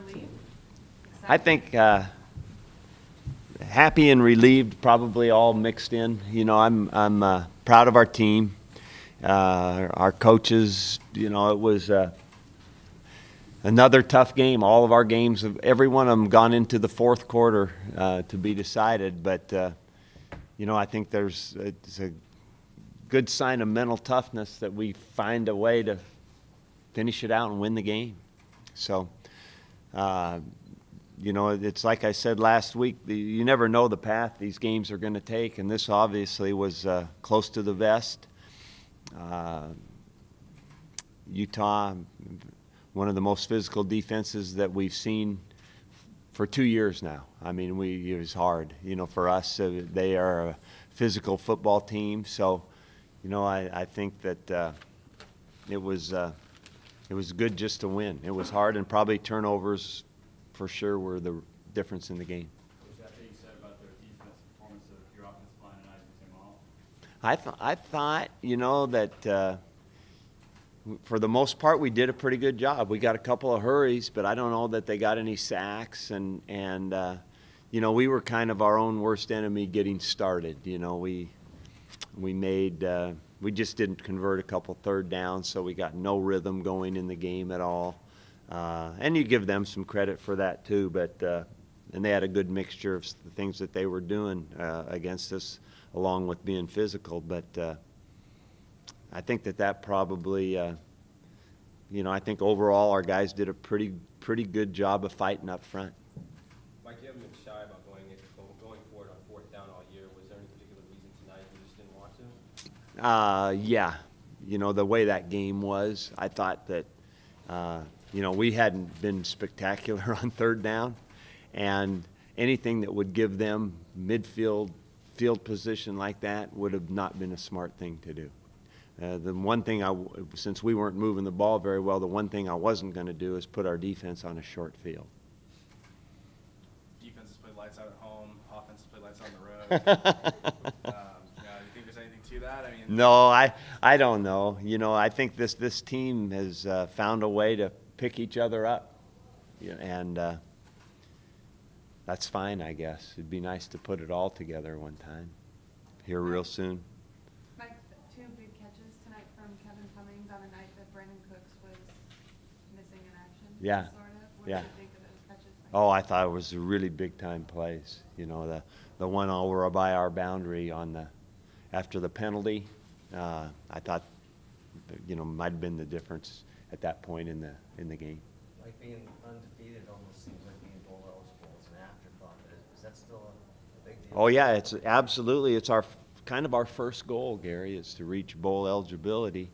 relieved? I think happy and relieved, probably all mixed in. You know, I'm proud of our team, our coaches. You know, it was another tough game. All of our games, every one of them, gone into the fourth quarter to be decided. But you know, I think it's a good sign of mental toughness that we find a way to finish it out and win the game. So. You know, it's like I said last week, you never know the path these games are going to take, and this obviously was close to the vest. Utah, one of the most physical defenses that we've seen for 2 years now. I mean, it was hard, you know, for us. They are a physical football team, so, you know, I think that it was good just to win. It was hard, and probably turnovers for sure were the difference in the game. What was that being said about their defensive performance of your offensive line and Isaac Tim? I thought, you know, that for the most part we did a pretty good job. We got a couple of hurries, but I don't know that they got any sacks. And you know, we were kind of our own worst enemy getting started. You know, we just didn't convert a couple third downs, so we got no rhythm going in the game at all. And you give them some credit for that too, but and they had a good mixture of the things that they were doing against us, along with being physical. But I think that probably, you know, I think overall our guys did a pretty good job of fighting up front. Mike, you haven't been shy about going forward on fourth down all year. Was there any particular reason tonight you just didn't want to? Yeah, you know, the way that game was, I thought that. You know, we hadn't been spectacular on third down, and anything that would give them field position like that would have not been a smart thing to do. The one thing, since we weren't moving the ball very well, the one thing I wasn't going to do is put our defense on a short field. Defenses play lights out at home, offenses play lights out on the road. Do you think there's anything to that? I mean, no, I don't know. You know, I think this team has found a way to pick each other up, and that's fine, I guess. It'd be nice to put it all together one time here real soon. Mike, 2 big catches tonight from Kevin Cummings on a night that Brandon Cooks was missing in action. Yeah. Sort of. What Yeah. did you think of those catches? Oh, I thought it was really big time plays. You know, the one over by our boundary after the penalty, I thought, you know, might have been the difference at that point in the game. Like being undefeated almost seems like being bowl eligible. It's an afterthought. Is that still a big deal? Oh yeah, it's absolutely. It's kind of our first goal, Gary, is to reach bowl eligibility,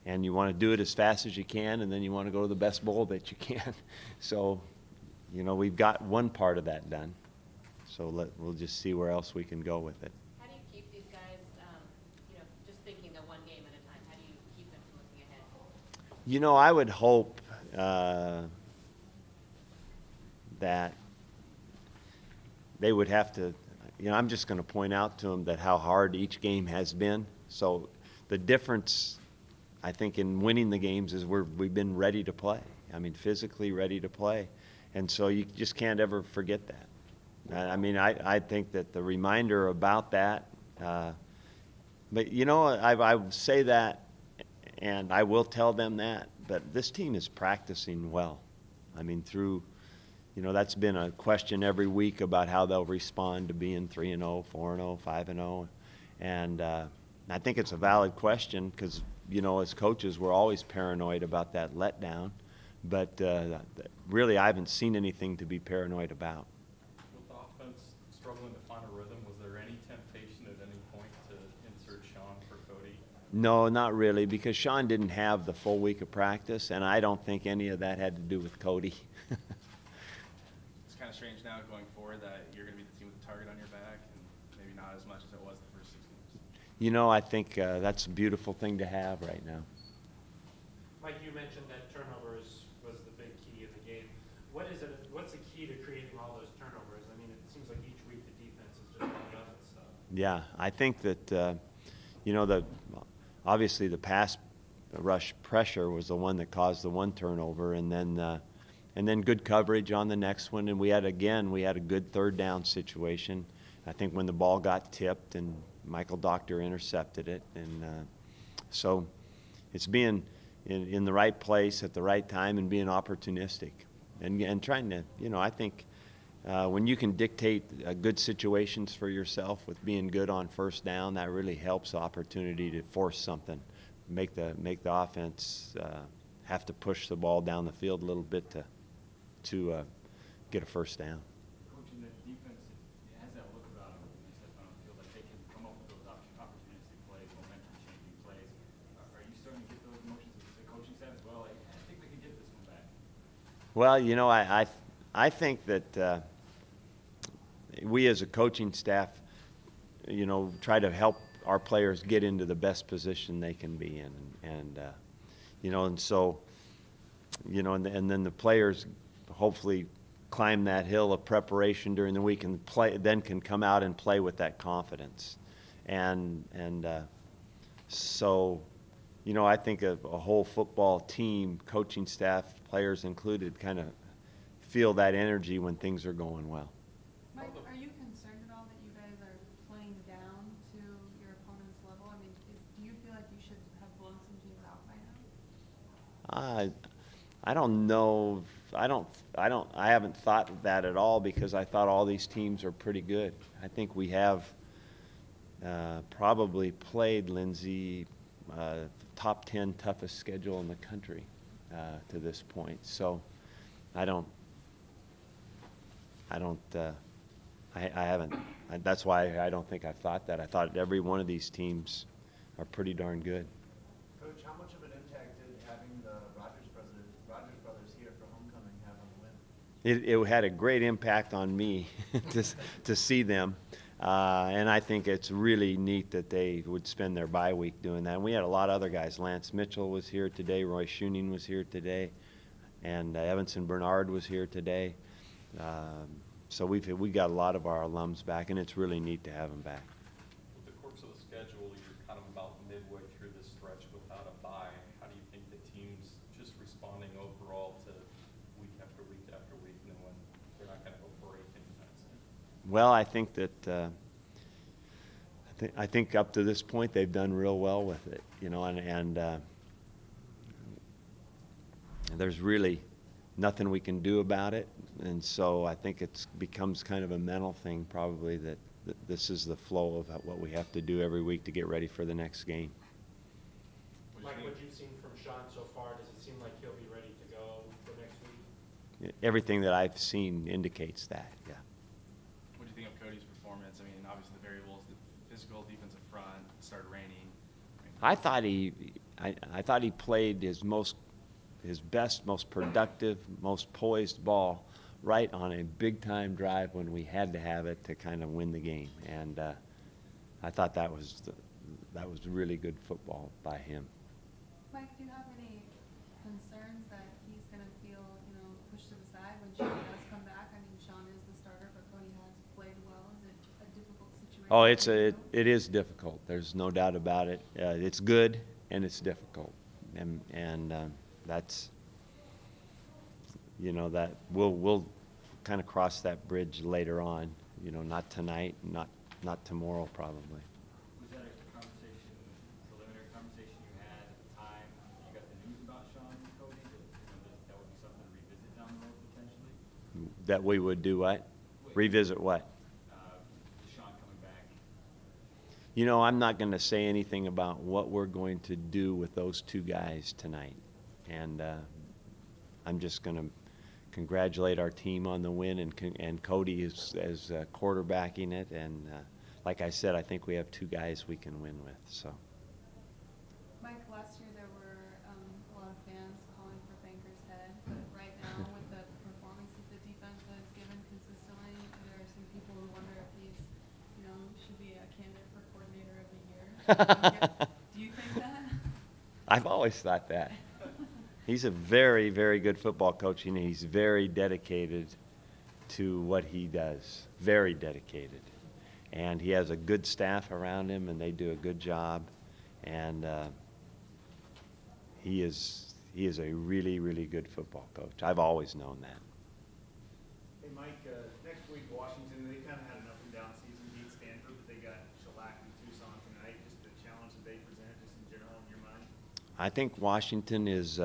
and you want to do it as fast as you can, and then you want to go to the best bowl that you can. So, you know, we've got one part of that done. So we'll just see where else we can go with it. How do you keep these guys, you know, just thinking the one game at a time? How do you keep them from looking ahead? You know, I would hope that they would have to, you know, I'm just going to point out to them that how hard each game has been. So the difference, I think, in winning the games is we've been ready to play. I mean, physically ready to play. And so you just can't ever forget that. I mean, I think that the reminder about that, but, you know, I say that, and I will tell them that, but this team is practicing well. I mean, you know, that's been a question every week about how they'll respond to being 3-0, 4-0, 5-0. And I think it's a valid question because, you know, as coaches, we're always paranoid about that letdown. But really, I haven't seen anything to be paranoid about. with the offense struggling to find a rhythm, was there any temptation at any point to insert Sean for Cody? No, not really, because Sean didn't have the full week of practice, and I don't think any of that had to do with Cody. It's kind of strange now going forward that you're going to be the team with the target on your back, and maybe not as much as it was the first 6 games. You know, I think that's a beautiful thing to have right now. Mike, you mentioned that turnovers was the big key in the game. What's the key to creating all those turnovers? I mean, it seems like each week the defense is just on the other stuff. Yeah, I think that, you know, obviously the pass rush pressure was the one that caused the one turnover, and then and then good coverage on the next one. And we had a good third down situation. I think when the ball got tipped and Michael Doctor intercepted it. And so it's being in the right place at the right time and being opportunistic and trying to, I think when you can dictate good situations for yourself with being good on first down, that really helps the opportunity to force something, make the offense have to push the ball down the field a little bit to get a first down. Coaching the defense, it has that look about them when they step on the field, like they can come up with those opportunistic plays, momentum-changing plays. Are you starting to get those emotions as a coaching staff as well? Like, I think we can get this one back. Well, I think that we as a coaching staff, try to help our players get into the best position they can be in, and so, and then the players hopefully climb that hill of preparation during the week and then can come out and play with that confidence, and so, I think a whole football team, coaching staff, players included, kind of feel that energy when things are going well. Mike, are you concerned at all that you guys are playing down to your opponent's level? I mean, do you feel like you should have blown some teams out by now? I don't know. I haven't thought that at all because I thought all these teams are pretty good. I think we have probably played, Lindsay, top 10 toughest schedule in the country to this point. So I haven't. That's why I don't think I've thought that. I thought every one of these teams are pretty darn good. Coach, how much of an impact did having the Rogers brothers here for homecoming have on the win? It had a great impact on me to see them, and I think it's really neat that they would spend their bye week doing that. And we had a lot of other guys. Lance Mitchell was here today. Roy Schuning was here today, and Evanson Bernard was here today. So we got a lot of our alums back, and it's really neat to have them back. With the course of the schedule, you're kind of about midway through this stretch without a bye. How do you think the team's just responding overall to week after week after week, knowing they're not going to go break anytime soon? Well, I think that I think up to this point they've done real well with it, and there's really nothing we can do about it. And so I think it becomes kind of a mental thing probably that this is the flow of what we have to do every week to get ready for the next game. Mike, what you've seen from Sean so far, does it seem like he'll be ready to go for next week? Everything that I've seen indicates that, yeah. What do you think of Cody's performance? I mean, obviously the variables, the physical, defensive front, it started raining. I thought he played his best, most productive, most poised ball right on a big-time drive when we had to have it to kind of win the game. And I thought that was really good football by him. Mike, do you have any concerns that he's going to feel, pushed to the side when Sean does come back? I mean, Sean is the starter, but Cody has played well. Is it a difficult situation? Oh, it is difficult. There's no doubt about it. It's good and it's difficult, and that's, that we'll kind of cross that bridge later on. Not tonight, not tomorrow probably. Was that a preliminary conversation you had at the time you got the news about Sean and Cody? That would be something to revisit down the road potentially? That we would do what? Revisit what? Sean coming back. I'm not going to say anything about what we're going to do with those two guys tonight. And I'm just going to congratulate our team on the win, and Cody is quarterbacking it. And like I said, I think we have two guys we can win with. So. Mike, last year there were a lot of fans calling for Banker's head, but right now with the performance that the defense has given consistently, there are some people who wonder if he's, should be a candidate for coordinator of the year. Do you think that? I've always thought that. He's a very, very good football coach, and he's very dedicated to what he does. Very dedicated. And he has a good staff around him, and they do a good job. And he is He is a really, really good football coach. I've always known that. Hey, Mike, next week, Washington, they kind of had an up and down season, beat Stanford, but they got shellacked in Tucson tonight. Just the challenge that they present, just in general, in your mind? I think Washington is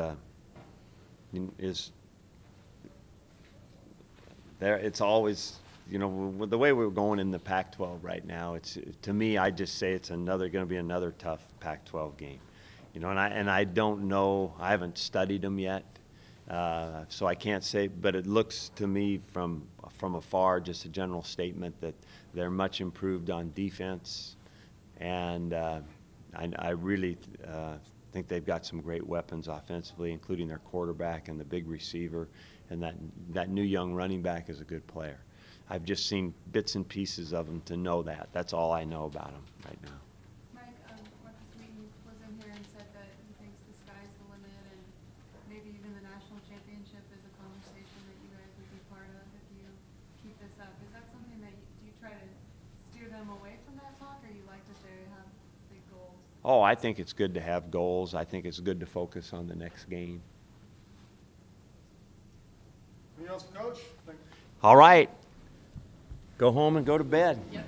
there. It's always, you know, with the way we're going in the Pac-12 right now, it's, to me, I just say it's going to be another tough Pac-12 game. You know, and I don't know, I haven't studied them yet, so I can't say, but it looks to me from afar just a general statement that they're much improved on defense, and I really think they've got some great weapons offensively, including their quarterback and the big receiver, and that new young running back is a good player. I've just seen bits and pieces of them to know that. That's all I know about them right now. Mike, Marcus Wheaton was in here and said that he thinks the sky's the limit, and maybe even the national championship is a conversation that you guys would be part of if you keep this up. Is that something that do you try to steer them away from that talk, or you like that they have big goals? Oh, I think it's good to have goals. I think it's good to focus on the next game. Anything else, Coach? All right. Go home and go to bed. Yep.